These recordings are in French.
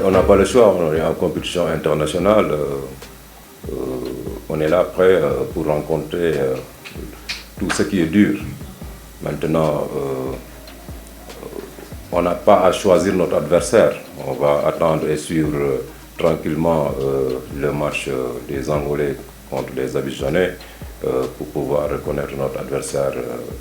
On n'a pas le choix, on est en compétition internationale. On est là prêt pour rencontrer tout ce qui est dur. Maintenant, on n'a pas à choisir notre adversaire. On va attendre et suivre tranquillement le match des Angolais contre les Abidjanais pour pouvoir reconnaître notre adversaire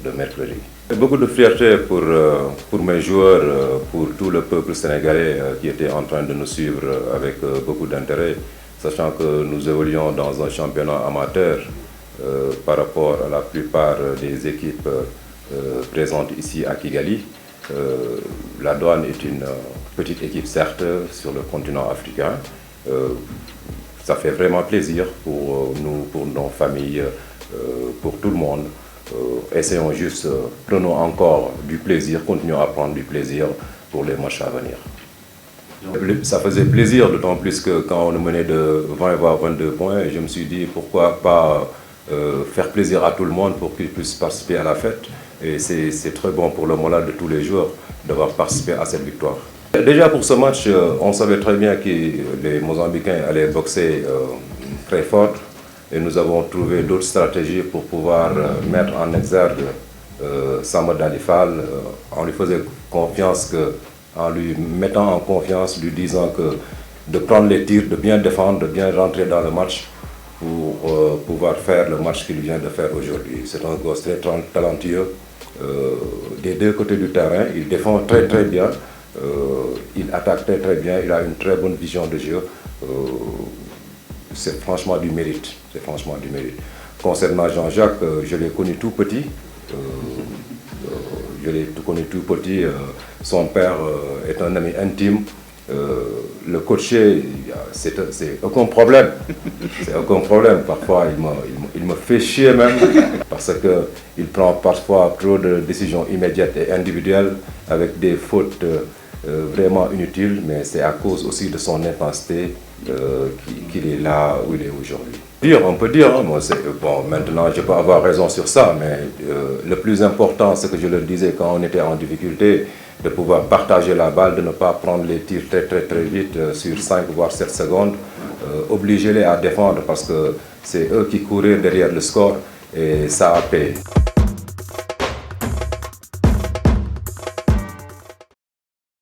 de mercredi. Beaucoup de fierté pour mes joueurs, pour tout le peuple sénégalais qui était en train de nous suivre avec beaucoup d'intérêt, sachant que nous évoluons dans un championnat amateur par rapport à la plupart des équipes présentes ici à Kigali. La Douane est une petite équipe, certes, sur le continent africain. Ça fait vraiment plaisir pour nous, pour nos familles, pour tout le monde. Essayons juste, prenons encore du plaisir, continuons à prendre du plaisir pour les matchs à venir. Ça faisait plaisir, d'autant plus que quand on menait de 20 voire 22 points, je me suis dit pourquoi pas faire plaisir à tout le monde pour qu'ils puissent participer à la fête. Et c'est très bon pour le moral de tous les joueurs d'avoir participé à cette victoire. Déjà pour ce match, on savait très bien que les Mozambicains allaient boxer très fort et nous avons trouvé d'autres stratégies pour pouvoir mettre en exergue Samad Alifal. On lui faisait confiance, en lui mettant en confiance, lui disant que de prendre les tirs, de bien défendre, de bien rentrer dans le match pour pouvoir faire le match qu'il vient de faire aujourd'hui. C'est un gosse très talentueux des deux côtés du terrain. Il défend très très bien, il attaque très très bien, il a une très bonne vision de jeu. C'est franchement du mérite. C'est franchement du mérite. Concernant Jean-Jacques, je l'ai connu tout petit. Son père est un ami intime. Le coacher, c'est aucun problème. C'est aucun problème. Parfois, il me fait chier même parce qu'il prend parfois trop de décisions immédiates et individuelles avec des fautes vraiment inutiles, mais c'est à cause aussi de son intensité qu'il est là où il est aujourd'hui. On peut dire, hein, bon, maintenant je peux avoir raison sur ça, mais le plus important, c'est que je le disais quand on était en difficulté, de pouvoir partager la balle, de ne pas prendre les tirs très très très vite sur 5 voire 7 secondes, obliger-les à défendre parce que c'est eux qui couraient derrière le score et ça a payé.